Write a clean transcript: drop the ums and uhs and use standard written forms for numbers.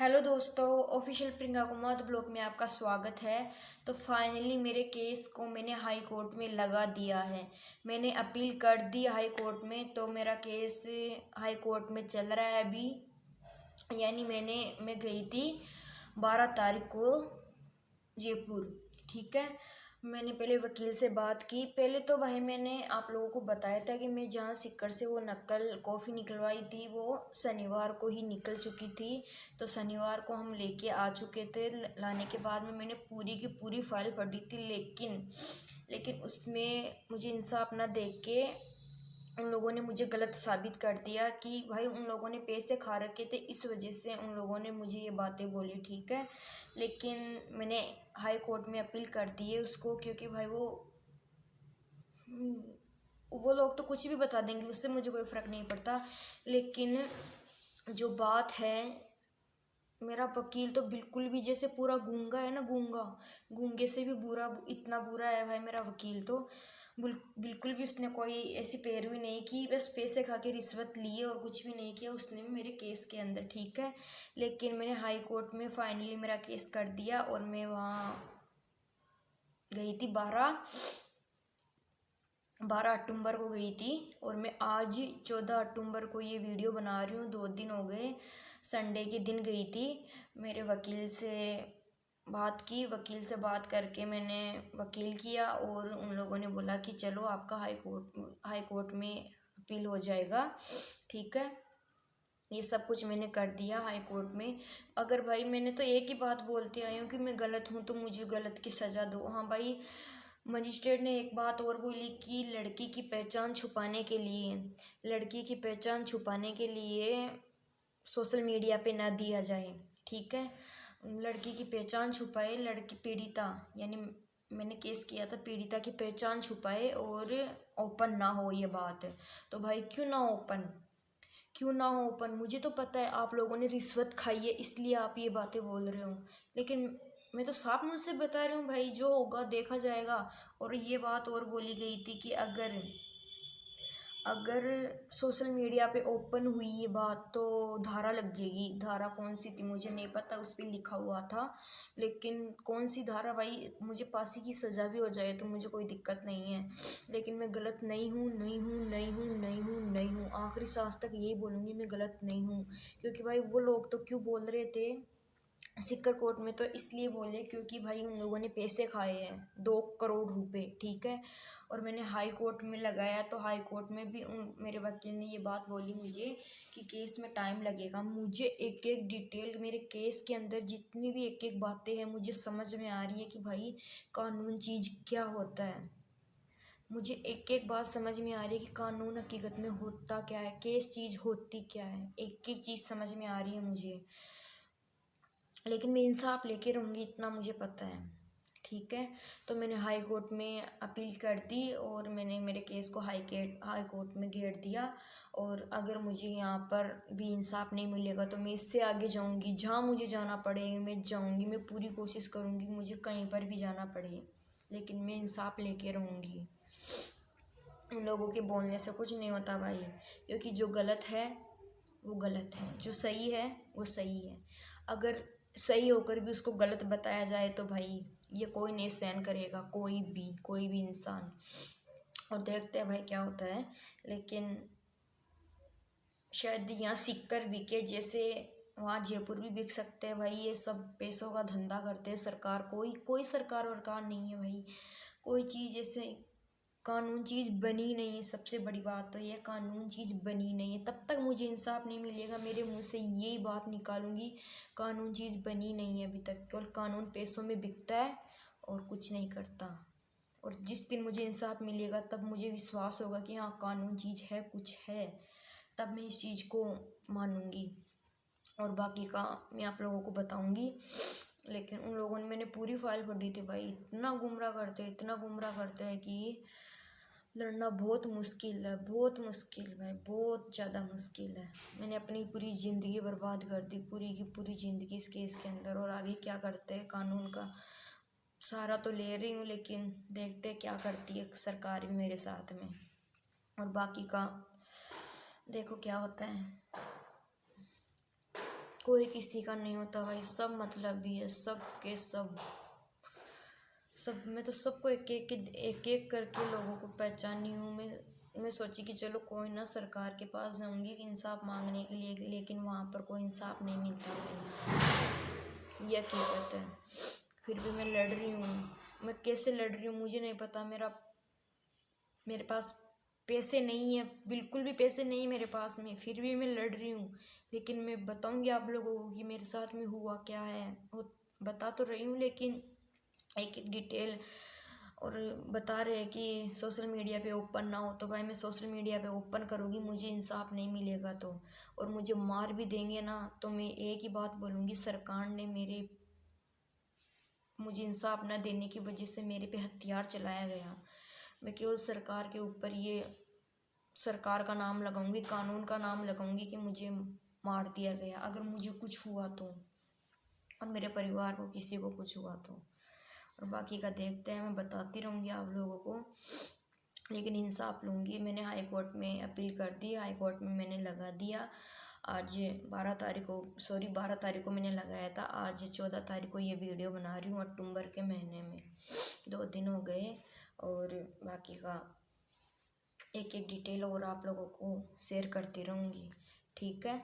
Hello दोस्तों, official Priyanka Kumar blog में आपका स्वागत है। तो फाइनली मेरे केस को मैंने हाई कोर्ट में लगा दिया है। मैंने अपील कर दी हाई कोर्ट में, तो मेरा केस हाई कोर्ट में चल रहा है अभी। यानी मैं गई थी 12 तारीख को जयपुर। ठीक है, मैंने पहले वकील से बात की। पहले तो भाई मैंने आप लोगों को बताया था कि मैं जहाँ सिक्कर से वो नकल कॉफ़ी निकलवाई थी वो शनिवार को ही निकल चुकी थी। तो शनिवार को हम लेके आ चुके थे। लाने के बाद में मैंने पूरी की पूरी फाइल पढ़ी थी, लेकिन उसमें मुझे इंसाफ ना देख के उन लोगों ने मुझे गलत साबित कर दिया कि भाई उन लोगों ने पैसे खा रखे थे, इस वजह से उन लोगों ने मुझे ये बातें बोली। ठीक है, लेकिन मैंने हाई कोर्ट में अपील कर दी है उसको, क्योंकि भाई वो लोग तो कुछ भी बता देंगे, उससे मुझे कोई फ़र्क नहीं पड़ता। लेकिन जो बात है, मेरा वकील तो बिल्कुल भी जैसे पूरा गूंगा है ना, गूंगे से भी बुरा, इतना बुरा है भाई मेरा वकील तो। बिल्कुल भी उसने कोई ऐसी पैरवी नहीं की, बस पैसे खा के रिश्वत लिए और कुछ भी नहीं किया उसने मेरे केस के अंदर। ठीक है, लेकिन मैंने हाई कोर्ट में फाइनली मेरा केस कर दिया और मैं वहाँ गई थी 12 अक्टूबर को गई थी। और मैं आज 14 अक्टूबर को ये वीडियो बना रही हूँ। 2 दिन हो गए, संडे के दिन गई थी। मेरे वकील से बात की, वकील से बात करके मैंने वकील किया और उन लोगों ने बोला कि चलो आपका हाई कोर्ट में अपील हो जाएगा। ठीक है, ये सब कुछ मैंने कर दिया हाई कोर्ट में। अगर भाई मैंने तो एक ही बात बोलती आई हूँ कि मैं गलत हूँ तो मुझे गलत की सज़ा दो। हाँ भाई, मजिस्ट्रेट ने एक बात और बोली कि लड़की की पहचान छुपाने के लिए सोशल मीडिया पे ना दिया जाए। ठीक है, लड़की की पहचान छुपाए, लड़की पीड़िता, यानी मैंने केस किया था, पीड़िता की पहचान छुपाए और ओपन ना हो ये बात। तो भाई क्यों ना हो ओपन? मुझे तो पता है आप लोगों ने रिश्वत खाई है, इसलिए आप ये बातें बोल रहे हो, लेकिन मैं तो साफ मुँह से बता रही हूँ भाई, जो होगा देखा जाएगा। और ये बात और बोली गई थी कि अगर सोशल मीडिया पे ओपन हुई ये बात तो धारा लग जाएगी। धारा कौन सी थी मुझे नहीं पता, उस पर लिखा हुआ था, लेकिन कौन सी धारा भाई, मुझे फांसी की सज़ा भी हो जाए तो मुझे कोई दिक्कत नहीं है। लेकिन मैं गलत नहीं हूँ, आखिरी सांस तक यही बोलूँगी, मैं गलत नहीं हूँ। क्योंकि भाई वो लोग तो क्यों बोल रहे थे सिक्कर कोर्ट में, तो इसलिए बोले क्योंकि भाई उन लोगों ने पैसे खाए हैं 2 करोड़ रुपए। ठीक है, और मैंने हाई कोर्ट में लगाया तो हाई कोर्ट में भी मेरे वकील ने ये बात बोली मुझे कि केस में टाइम लगेगा। मुझे एक एक डिटेल मेरे केस के अंदर जितनी भी एक एक बातें हैं मुझे समझ में आ रही है कि भाई कानून चीज़ क्या होता है। मुझे एक एक बात समझ में आ रही है कि कानून हकीकत में होता क्या है, केस चीज़ होती क्या है, एक एक चीज़ समझ में आ रही है मुझे। लेकिन मैं इंसाफ लेके रहूँगी, इतना मुझे पता है। ठीक है, तो मैंने हाई कोर्ट में अपील कर दी और मैंने मेरे केस को हाई कोर्ट में घेर दिया। और अगर मुझे यहाँ पर भी इंसाफ नहीं मिलेगा तो मैं इससे आगे जाऊँगी, जहाँ मुझे जाना पड़े मैं जाऊँगी। मैं पूरी कोशिश करूँगी मुझे कहीं पर भी जाना पड़े, लेकिन मैं इंसाफ लेके रहूँगी। उन लोगों के बोलने से कुछ नहीं होता भाई, क्योंकि जो गलत है वो गलत है, जो सही है वो सही है। अगर सही होकर भी उसको गलत बताया जाए तो भाई ये कोई नहीं सहन करेगा, कोई भी इंसान। और देखते हैं भाई क्या होता है। लेकिन शायद यहाँ सिक्कर बिके जैसे वहाँ जयपुर भी बिक सकते हैं भाई। ये सब पैसों का धंधा करते हैं सरकार, कोई सरकार वरकार नहीं है भाई। कोई चीज़ ऐसे कानून चीज़ बनी नहीं है, सबसे बड़ी बात तो ये कानून चीज़ बनी नहीं है। तब तक मुझे इंसाफ नहीं मिलेगा, मेरे मुंह से यही बात निकालूंगी, कानून चीज़ बनी नहीं है अभी तक। केवल कानून पैसों में बिकता है और कुछ नहीं करता। और जिस दिन मुझे इंसाफ मिलेगा तब मुझे विश्वास होगा कि हाँ कानून चीज़ है, कुछ है, तब मैं इस चीज़ को मानूंगी और बाकी का मैं आप लोगों को बताऊंगी। लेकिन उन लोगों ने, मैंने पूरी फाइल पढ़ी थी भाई, इतना गुमराह करते हैं कि लड़ना बहुत मुश्किल है, बहुत मुश्किल भाई, बहुत ज़्यादा मुश्किल है। मैंने अपनी पूरी ज़िंदगी बर्बाद कर दी, पूरी की पूरी ज़िंदगी इस केस के अंदर। और आगे क्या करते हैं, कानून का सहारा तो ले रही हूँ, लेकिन देखते हैं क्या करती है सरकार भी मेरे साथ में। और बाकी का देखो क्या होता है। कोई किसी का नहीं होता भाई, सब मतलब भी है, सब के सब। मैं तो सबको एक एक करके लोगों को पहचानी हूँ। मैं सोची कि चलो कोई ना, सरकार के पास जाऊंगी कि इंसाफ मांगने के लिए, लेकिन वहाँ पर कोई इंसाफ नहीं मिलता भाई, ये हकीकत है। फिर भी मैं लड़ रही हूँ। मैं कैसे लड़ रही हूँ मुझे नहीं पता। मेरे पास पैसे नहीं है, बिल्कुल भी पैसे नहीं है मेरे पास में, फिर भी मैं लड़ रही हूँ। लेकिन मैं बताऊंगी आप लोगों को कि मेरे साथ में हुआ क्या है। वो बता तो रही हूँ, लेकिन एक एक डिटेल। और बता रहे हैं कि सोशल मीडिया पे ओपन ना हो, तो भाई मैं सोशल मीडिया पे ओपन करूँगी, मुझे इंसाफ नहीं मिलेगा तो, और मुझे मार भी देंगे ना, तो मैं एक ही बात बोलूँगी, सरकार ने मुझे इंसाफ न देने की वजह से मेरे पे हथियार चलाया गया। मैं केवल सरकार के ऊपर ये सरकार का नाम लगाऊंगी, कानून का नाम लगाऊंगी कि मुझे मार दिया गया, अगर मुझे कुछ हुआ तो, और मेरे परिवार को किसी को कुछ हुआ तो। और बाकी का देखते हैं, मैं बताती रहूँगी आप लोगों को, लेकिन इंसाफ लूँगी। मैंने हाई कोर्ट में अपील कर दी, हाई कोर्ट में मैंने लगा दिया। आज 12 तारीख को मैंने लगाया था, आज 14 तारीख को ये वीडियो बना रही हूँ, अक्टूबर के महीने में 2 दिन हो गए। और बाकी का एक एक डिटेल और आप लोगों को शेयर करती रहूँगी, ठीक है।